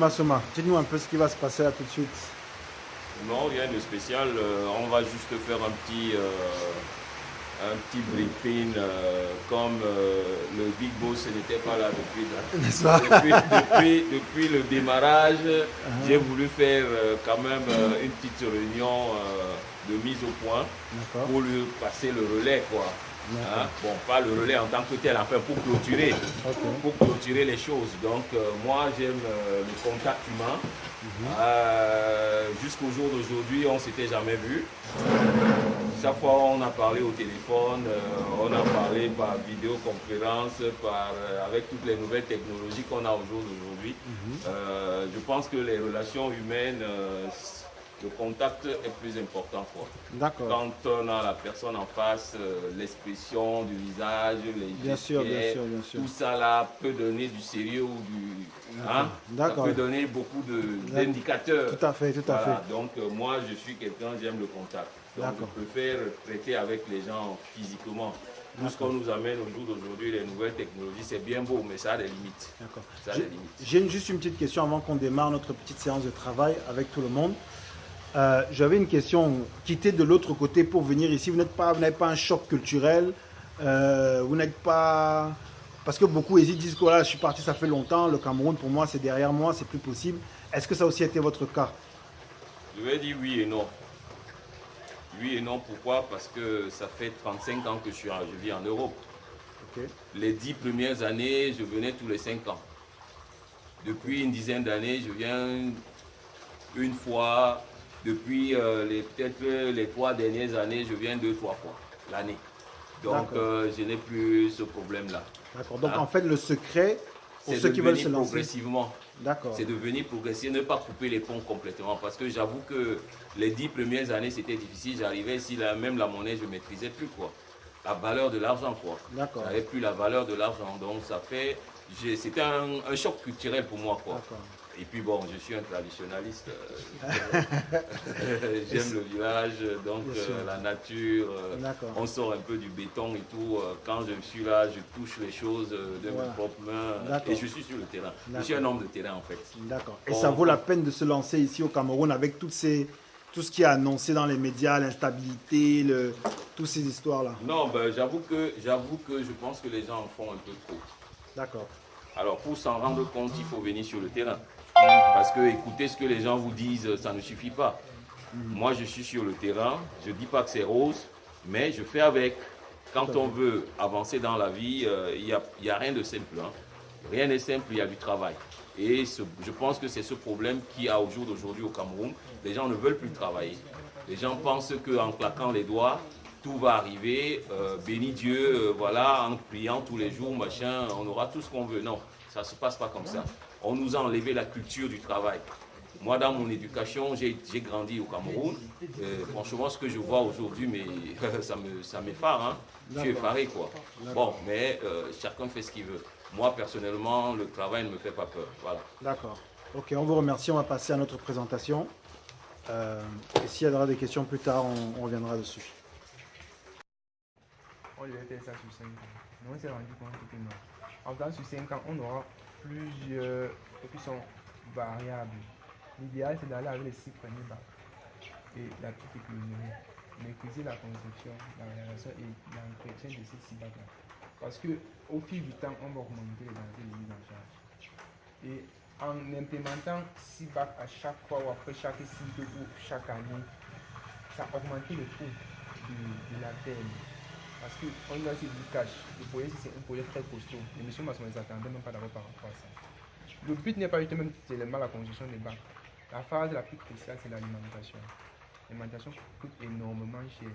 Massoma, dites-nous un peu ce qui va se passer là tout de suite. Non, rien de spécial. On va juste faire un petit briefing comme le Big Boss n'était pas là N'est-ce pas? depuis le démarrage. J'ai voulu faire quand même une petite réunion de mise au point pour lui passer le relais, quoi. Hein? Bon, pas le relais en tant que tel, enfin pour clôturer les choses. Donc moi j'aime le contact humain. Jusqu'au jour d'aujourd'hui, on ne s'était jamais vu. Chaque fois, on a parlé au téléphone, on a parlé par vidéoconférence, avec toutes les nouvelles technologies qu'on a au jour d'aujourd'hui. Je pense que les relations humaines, le contact est plus important, quoi. D'accord. Quand on a la personne en face, l'expression du visage, les gestes, tout ça là peut donner du sérieux ou du... Hein, ça peut donner beaucoup d'indicateurs. Tout à fait, tout à fait. Donc moi je suis quelqu'un, j'aime le contact. Donc je préfère traiter avec les gens physiquement. Tout ce qu'on nous amène au jour d'aujourd'hui, les nouvelles technologies, c'est bien beau, mais ça a des limites. J'ai juste une petite question avant qu'on démarre notre petite séance de travail avec tout le monde. J'avais une question. Quitter de l'autre côté pour venir ici, vous n'avez pas un choc culturel, vous n'êtes pas... Parce que beaucoup hésitent, disent que voilà, je suis parti, ça fait longtemps, le Cameroun pour moi c'est derrière moi, c'est plus possible. Est-ce que ça a aussi été votre cas? Je vais dire oui et non. Oui et non, pourquoi? Parce que ça fait 35 ans que je vis en Europe. Les 10 premières années, je venais tous les 5 ans. Depuis une dizaine d'années, je viens une fois. Depuis peut-être les 3 dernières années, je viens 2-3 fois l'année. Donc je n'ai plus ce problème-là. D'accord. Donc en fait, le secret, pour ceux qui veulent se lancer, progressivement. C'est de venir progressivement, ne pas couper les ponts complètement. Parce que j'avoue que les 10 premières années, c'était difficile. J'arrivais ici, même la monnaie, je ne maîtrisais plus, quoi. La valeur de l'argent, quoi. Je n'avais plus la valeur de l'argent. Donc ça fait... C'était un choc culturel pour moi, quoi. Et puis bon, je suis un traditionnaliste. J'aime le village, donc la nature. On sort un peu du béton et tout. Quand je suis là, je touche les choses de mes propres mains. Et je suis sur le terrain. Je suis un homme de terrain en fait. D'accord. Et ça vaut la peine de se lancer ici au Cameroun avec tout ce qui est annoncé dans les médias, l'instabilité, toutes ces histoires-là? Non, ben, j'avoue que je pense que les gens en font un peu trop. D'accord. Alors pour s'en rendre compte, il faut venir sur le terrain. Parce que écouter ce que les gens vous disent, ça ne suffit pas. Moi, je suis sur le terrain. Je ne dis pas que c'est rose, mais je fais avec. Quand on veut avancer dans la vie, il n'y a rien de simple. Hein. Rien n'est simple, il y a du travail. Et je pense que c'est ce problème qu'il y a au jour d'aujourd'hui au Cameroun. Les gens ne veulent plus travailler. Les gens pensent qu'en claquant les doigts, tout va arriver. Béni Dieu, voilà, en priant tous les jours, machin, on aura tout ce qu'on veut. Non, ça ne se passe pas comme ça. On nous a enlevé la culture du travail. Moi, dans mon éducation, j'ai grandi au Cameroun. Franchement, ce que je vois aujourd'hui, mais ça m'effare. Hein. Je suis effaré, quoi. Bon, mais chacun fait ce qu'il veut. Moi, personnellement, le travail ne me fait pas peur. Voilà. D'accord. Ok, on vous remercie. On va passer à notre présentation. Et s'il y aura des questions plus tard, on reviendra dessus. On devait faire ça sur 5 ans. Mais on s'est rendu compte que non. En faisant sur 5 ans, on aura plusieurs qui sont variables. L'idéal, c'est d'aller avec les 6 premiers bacs et la petite économie. Maîtriser la conception, la réalisation et l'entretien de ces 6 bacs-là. Parce qu'au fil du temps, on va augmenter les enjeux de mise en charge. Et en implémentant 6 bacs à chaque fois ou après chaque cycle ou chaque année, ça augmente le coût de la peine. Parce qu'on doit se dire cash. Le projet, c'est un projet très costaud. Les missions ne s'attendaient même pas d'abord par rapport à ça. Le but n'est pas justement seulement la construction des bacs. La phase la plus cruciale, c'est l'alimentation. L'alimentation coûte énormément cher.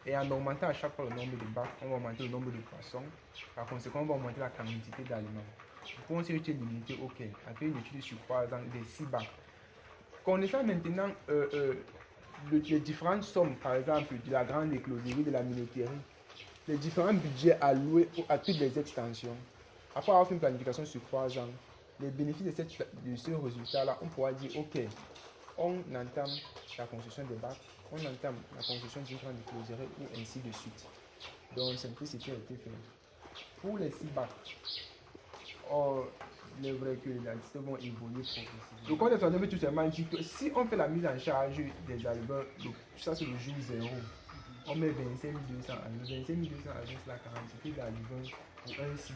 Et en augmentant à chaque fois le nombre de bacs, on va augmenter le nombre de poissons. Par conséquent, on va augmenter la quantité d'aliments. Pour qu'on s'est limité, ok, à faire une étude sur 3 ans des 6 bacs. Connaissant maintenant les différentes sommes, par exemple, de la grande écloserie, de la minoterie, les différents budgets alloués à toutes les extensions, après avoir fait une planification sur 3 ans, les bénéfices de ce résultat-là, on pourra dire, ok, on entame la construction des bacs, on entame la construction d'une grande écloserie ou ainsi de suite. Donc, c'est un peu ce qui a été fait. Pour les 6 bacs, il est vrai que les artistes vont évoluer progressivement. Le contexte veut tout simplement dire que si on fait la mise en charge des albums, ça c'est le jour zéro, on met 25 200 albums. 25 200 albums, c'est la quantité d'albums pour un site.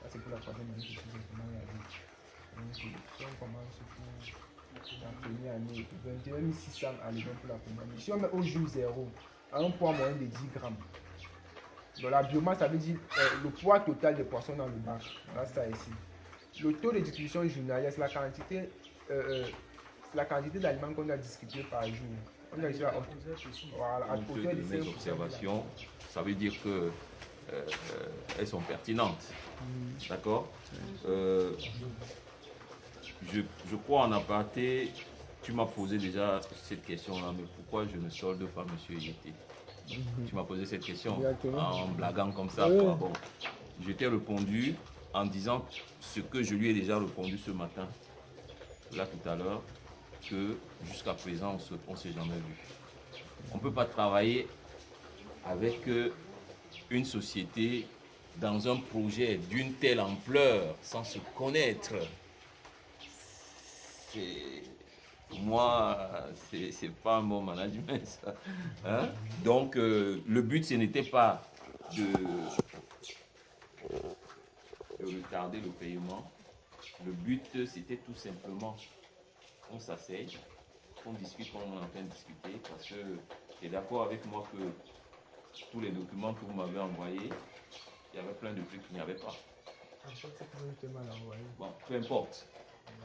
Ça c'est pour la troisième année que je suis simplement réalisé. Donc si on commence pour la première année, 21 600 albums pour la première année. Si on met au jour zéro, à un poids moyen de 10 grammes, donc la biomasse, ça veut dire le poids total des poissons dans le bac. Là, ça ici. Le taux de distribution journalière, c'est la quantité d'aliments qu'on a distribué par jour. On a déjà voilà, à hauteur de mes observations, ça veut dire que elles sont pertinentes. D'accord. Je crois en aparté, tu m'as posé déjà cette question-là, mais pourquoi je ne solde pas M. Yété? Tu m'as posé cette question en blaguant comme ça. Oui. Bon, je t'ai répondu en disant ce que je lui ai déjà répondu ce matin, là tout à l'heure, que jusqu'à présent on ne s'est jamais vu. On ne peut pas travailler avec une société dans un projet d'une telle ampleur sans se connaître. Pour moi, c'est pas un bon management, ça. Hein? Donc, le but, ce n'était pas de retarder le paiement. Le but, c'était tout simplement qu'on s'asseye, qu'on discute comme on est en train de discuter, parce que tu es d'accord avec moi que tous les documents que vous m'avez envoyés, il y avait plein de trucs qu'il n'y avait pas. Bon, peu importe.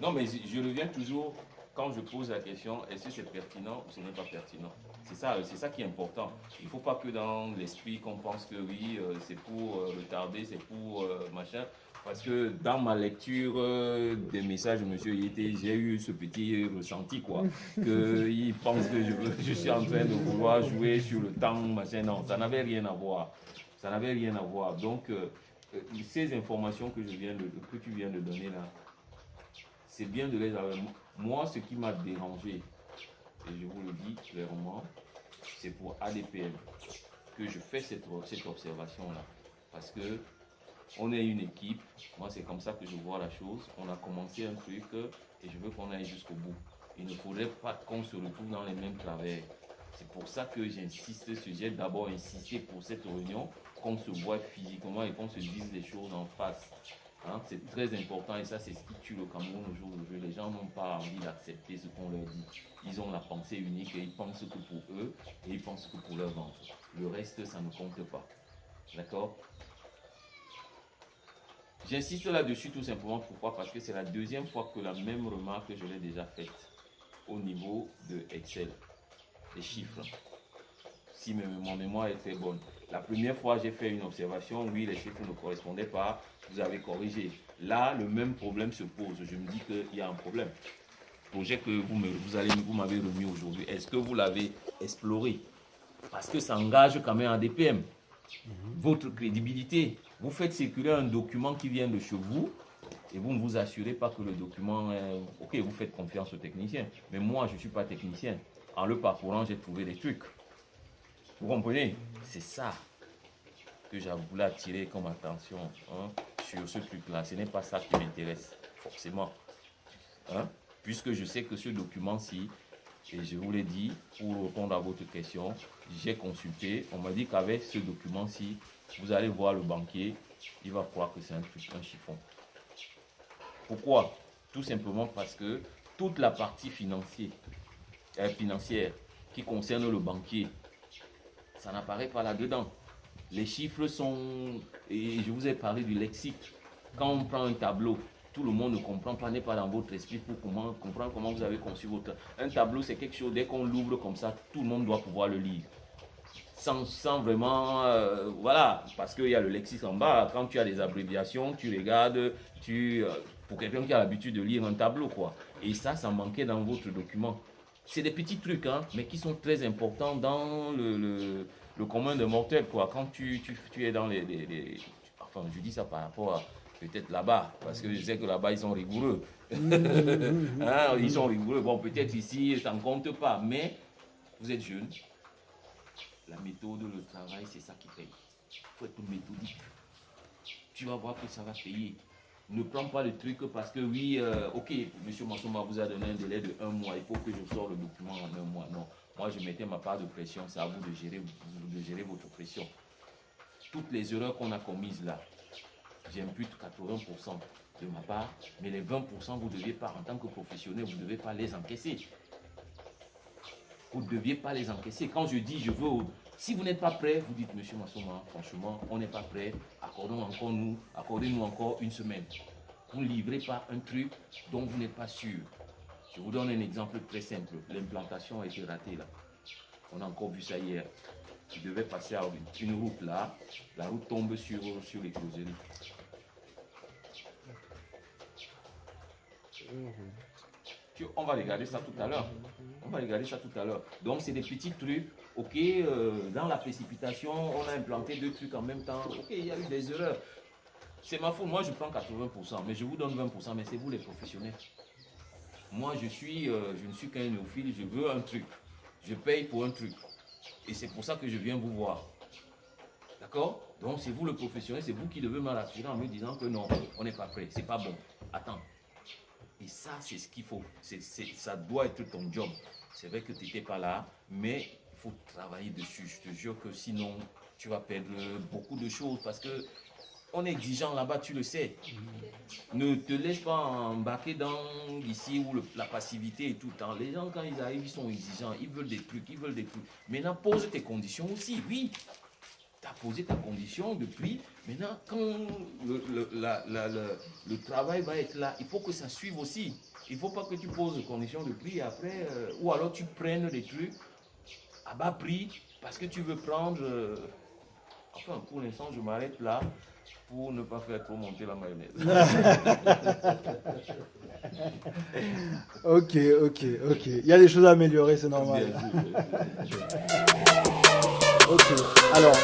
Non, mais je reviens toujours quand je pose la question, est-ce que c'est pertinent ou ce n'est pas pertinent? C'est ça qui est important. Il ne faut pas que dans l'esprit qu'on pense que oui, c'est pour retarder, c'est pour machin. Parce que dans ma lecture des messages de M. Yété, j'ai eu ce petit ressenti, quoi. Qu'il pense que je suis en train de vouloir jouer sur le temps, machin. Non, ça n'avait rien à voir. Ça n'avait rien à voir. Donc, ces informations que tu viens de donner là, c'est bien de les avoir. Moi, ce qui m'a dérangé, et je vous le dis clairement, c'est pour ADPM que je fais cette observation-là. Parce que on est une équipe, moi c'est comme ça que je vois la chose. On a commencé un truc et je veux qu'on aille jusqu'au bout. Il ne faudrait pas qu'on se retrouve dans les mêmes travers. C'est pour ça que j'insiste, j'ai d'abord insisté pour cette réunion, qu'on se voit physiquement et qu'on se dise les choses en face. Hein, c'est très important et ça c'est ce qui tue le Cameroun aujourd'hui. Les gens n'ont pas envie d'accepter ce qu'on leur dit. Ils ont la pensée unique et ils pensent que pour eux et ils pensent que pour leur ventre. Le reste, ça ne compte pas. D'accord? J'insiste là-dessus tout simplement. Pourquoi? Parce que c'est la deuxième fois que la même remarque je l'ai déjà faite au niveau de Excel. Les chiffres. Si mon mémoire est très bonne. La première fois, j'ai fait une observation, oui, les chiffres ne correspondaient pas, vous avez corrigé. Là, le même problème se pose. Je me dis qu'il y a un problème. Le projet que vous m'avez remis aujourd'hui, est-ce que vous l'avez exploré? Parce que ça engage quand même un DPM. Votre crédibilité. Vous faites circuler un document qui vient de chez vous et vous ne vous assurez pas que le document est... Ok, vous faites confiance aux techniciens, mais moi, je ne suis pas technicien. En le parcourant, j'ai trouvé des trucs. Vous comprenez? C'est ça que j'ai voulu attirer comme attention sur ce truc-là. Ce n'est pas ça qui m'intéresse, forcément. Puisque je sais que ce document-ci, et je vous l'ai dit, pour répondre à votre question, j'ai consulté. On m'a dit qu'avec ce document-ci, vous allez voir le banquier, il va croire que c'est un chiffon. Pourquoi? Tout simplement parce que toute la partie financière qui concerne le banquier, ça n'apparaît pas là-dedans. Les chiffres sont... Et je vous ai parlé du lexique. Quand on prend un tableau, tout le monde ne comprend pas, n'est pas dans votre esprit pour comprendre comment vous avez conçu votre... Un tableau, c'est quelque chose, dès qu'on l'ouvre comme ça, tout le monde doit pouvoir le lire. Sans vraiment... voilà, parce qu'il y a le lexique en bas. Quand tu as des abréviations, tu regardes, pour quelqu'un qui a l'habitude de lire un tableau, quoi. Et ça manquait dans votre document. C'est des petits trucs, mais qui sont très importants dans le commun de mortels, quoi. Quand tu es dans enfin, je dis ça par rapport à peut-être là-bas, parce que je sais que là-bas, ils sont rigoureux. Ils sont rigoureux. Bon, peut-être ici, ça ne compte pas, mais vous êtes jeune. La méthode, le travail, c'est ça qui paye. Il faut être méthodique. Tu vas voir que ça va payer. Ne prends pas le truc parce que oui, ok, M. Massoma vous a donné un délai de 1 mois, il faut que je sorte le document en 1 mois. Non, moi je mettais ma part de pression, c'est à vous de gérer votre pression. Toutes les erreurs qu'on a commises là, j'impute 80% de ma part, mais les 20%, vous ne deviez pas, en tant que professionnel, vous ne devez pas les encaisser. Vous ne deviez pas les encaisser. Quand je dis, je veux... Si vous n'êtes pas prêt, vous dites, Monsieur Massoma, franchement, on n'est pas prêt, accordez-nous encore une semaine. Vous ne livrez pas un truc dont vous n'êtes pas sûr. Je vous donne un exemple très simple. L'implantation a été ratée là. On a encore vu ça hier. Il devait passer à une route là. La route tombe sur les closeries. On va regarder ça tout à l'heure. Donc, c'est des petits trucs. Ok, dans la précipitation, on a implanté 2 trucs en même temps. Ok, il y a eu des erreurs. C'est ma faute. Moi, je prends 80%, mais je vous donne 20%, mais c'est vous les professionnels. Moi, je ne suis qu'un néophyte. Je veux un truc. Je paye pour un truc. Et c'est pour ça que je viens vous voir. D'accord? Donc, c'est vous le professionnel. C'est vous qui devez me rassurer en me disant que non, on n'est pas prêt. C'est pas bon. Attends. Et ça, c'est ce qu'il faut. Ça doit être ton job. C'est vrai que tu n'étais pas là, mais il faut travailler dessus. Je te jure que sinon, tu vas perdre beaucoup de choses parce que on est exigeant là-bas, tu le sais. Ne te laisse pas embarquer dans ici où la passivité et tout le temps. Les gens, quand ils arrivent, ils sont exigeants. Ils veulent des trucs. Maintenant, pose tes conditions aussi. Oui, tu as posé ta condition de prix. Maintenant, quand le travail va être là, il faut que ça suive aussi. Il ne faut pas que tu poses des conditions de prix après, ou alors tu prennes des trucs à bas prix parce que tu veux prendre... Enfin, pour l'instant, je m'arrête là pour ne pas faire trop monter la mayonnaise. Ok. Il y a des choses à améliorer, c'est normal. Bien sûr. Ok, alors...